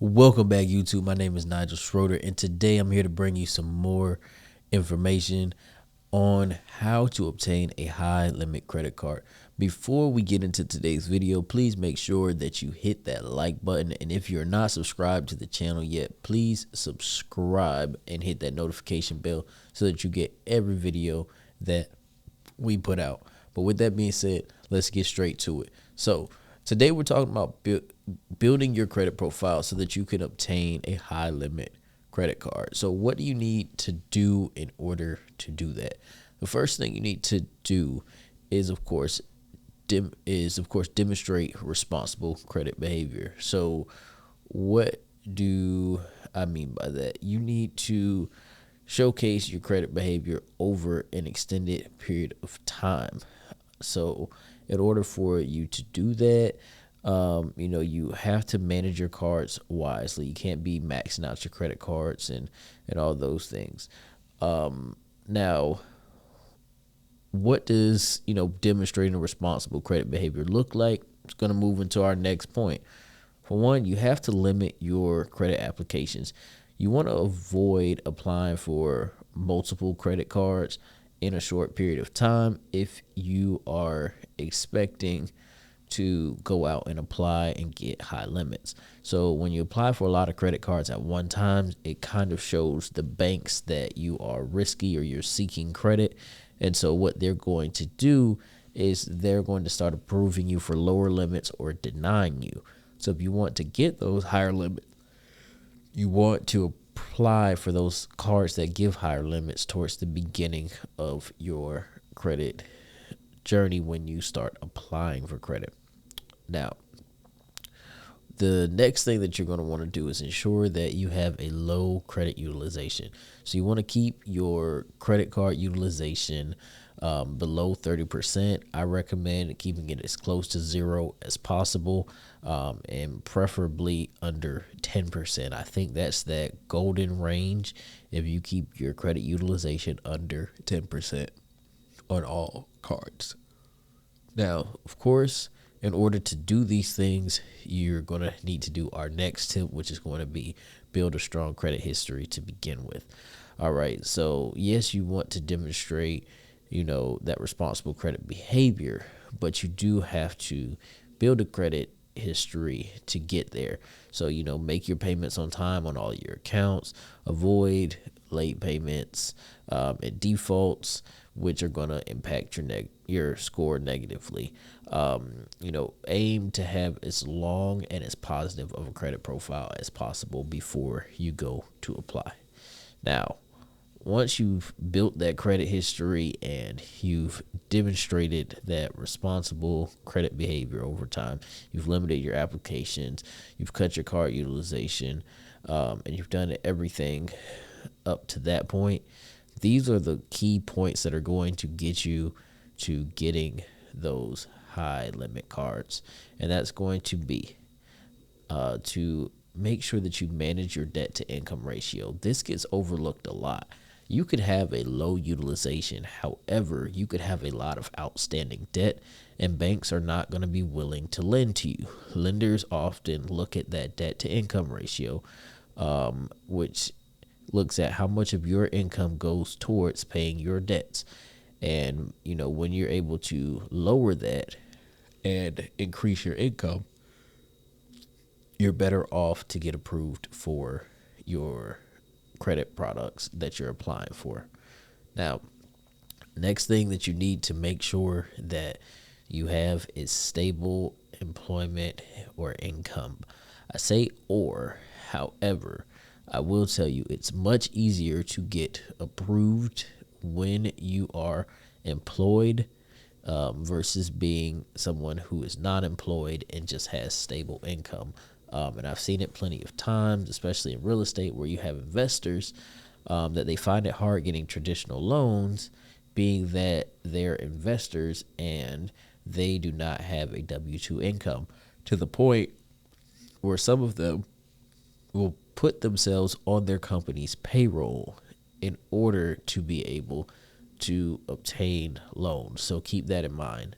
Welcome back, YouTube. My name is Nigel Schroeter, and today I'm here to bring you some more information on how to obtain a high limit credit card. Before we get into today's video, please make sure that you hit that like button, and if you're not subscribed to the channel yet, please subscribe and hit that notification bell so that you get every video that we put out. But with that being said, let's get straight to it. So today we're talking about building your credit profile so that you can obtain a high limit credit card. So what do you need to do in order to do that? The first thing you need to do is, of course, demonstrate responsible credit behavior. So what do I mean by that? You need to showcase your credit behavior over an extended period of time. So in order for you to do that, you have to manage your cards wisely. You can't be maxing out your credit cards and all those things. Now, what does, demonstrating a responsible credit behavior look like? It's going to move into our next point. For one, you have to limit your credit applications. You want to avoid applying for multiple credit cards in a short period of time if you are expecting to go out and apply and get high limits. So when you apply for a lot of credit cards at one time, it kind of shows the banks that you are risky or you're seeking credit. And so what they're going to do is they're going to start approving you for lower limits or denying you. So if you want to get those higher limits, you want to apply for those cards that give higher limits towards the beginning of your credit journey when you start applying for credit. Now, the next thing that you're going to want to do is ensure that you have a low credit utilization. So you want to keep your credit card utilization below 30%. I recommend keeping it as close to zero as possible, and preferably under 10%. I think that's that golden range if you keep your credit utilization under 10% on all cards. Now, of course, in order to do these things, you're going to need to do our next tip, which is going to be build a strong credit history to begin with. All right. So, yes, you want to demonstrate, that responsible credit behavior, but you do have to build a credit history to get there. So, make your payments on time on all your accounts, avoid late payments and defaults, which are going to impact your score negatively. Aim to have as long and as positive of a credit profile as possible before you go to apply. Now, once you've built that credit history and you've demonstrated that responsible credit behavior over time, you've limited your applications, you've cut your card utilization, and you've done everything up to that point, these are the key points that are going to get you to getting those high limit cards. And that's going to be to make sure that you manage your debt to income ratio. This gets overlooked a lot. You could have a low utilization. However, you could have a lot of outstanding debt, and banks are not going to be willing to lend to you. Lenders often look at that debt to income ratio, which looks at how much of your income goes towards paying your debts. And, when you're able to lower that and increase your income, you're better off to get approved for your credit products that you're applying for. Now, next thing that you need to make sure that you have is stable employment or income. I say however, I will tell you it's much easier to get approved when you are employed versus being someone who is not employed and just has stable income. And I've seen it plenty of times, especially in real estate, where you have investors that they find it hard getting traditional loans, being that they're investors and they do not have a W-2 income, to the point where some of them will put themselves on their company's payroll in order to be able to obtain loans. So keep that in mind.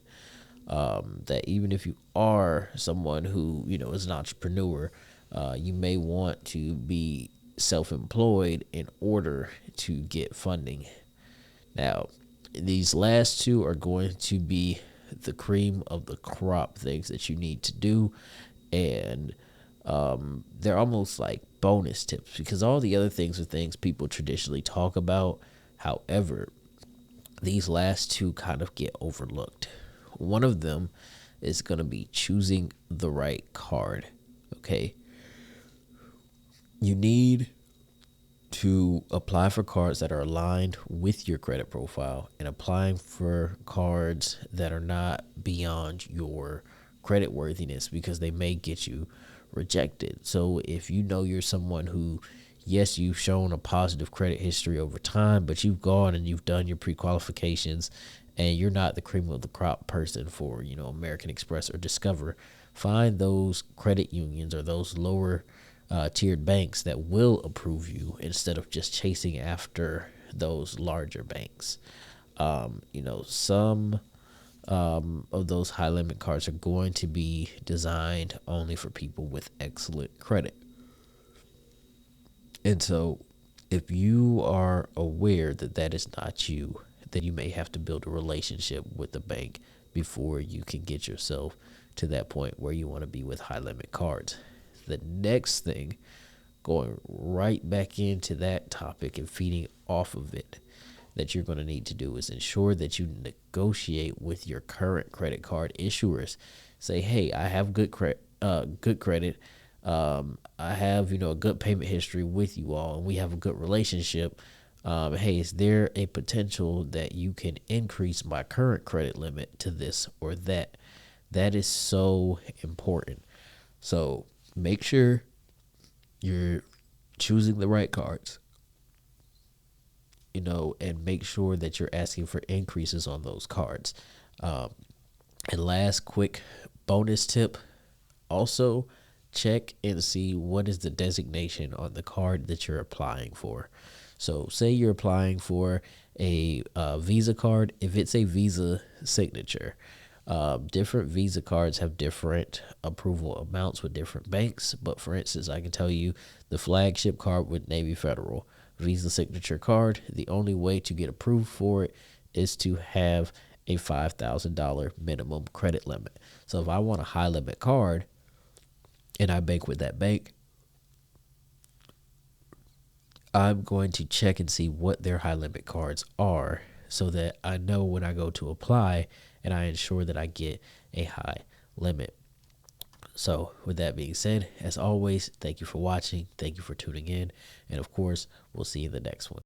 That even if you are someone who, is an entrepreneur, You may want to be self-employed in order to get funding. Now, these last two are going to be the cream of the crop things that you need to do, and they're almost like bonus tips because all the other things are things people traditionally talk about. However, these last two kind of get overlooked. One of them is going to be choosing the right card. Okay. You need to apply for cards that are aligned with your credit profile and applying for cards that are not beyond your credit worthiness because they may get you rejected. So if you know you're someone who, yes, you've shown a positive credit history over time, but you've gone and you've done your pre-qualifications and you're not the cream of the crop person for, American Express or Discover, find those credit unions or those lower tiered banks that will approve you instead of just chasing after those larger banks. Some of those high limit cards are going to be designed only for people with excellent credit. And so if you are aware that that is not you, then you may have to build a relationship with the bank before you can get yourself to that point where you want to be with high limit cards. The next thing, going right back into that topic and feeding off of it, that you're going to need to do is ensure that you negotiate with your current credit card issuers. Say, hey, I have good credit. I have a good payment history with you all, and we have a good relationship. Hey, is there a potential that you can increase my current credit limit to this or that? That is so important. So make sure you're choosing the right cards, and make sure that you're asking for increases on those cards. And last quick bonus tip, also check and see what is the designation on the card that you're applying for. So say you're applying for a Visa card. If it's a Visa signature, different Visa cards have different approval amounts with different banks. But for instance, I can tell you the flagship card with Navy Federal Visa signature card, the only way to get approved for it is to have a $5,000 minimum credit limit. So if I want a high limit card and I bank with that bank, I'm going to check and see what their high limit cards are so that I know when I go to apply and I ensure that I get a high limit. So with that being said, as always, thank you for watching. Thank you for tuning in. And of course, we'll see you in the next one.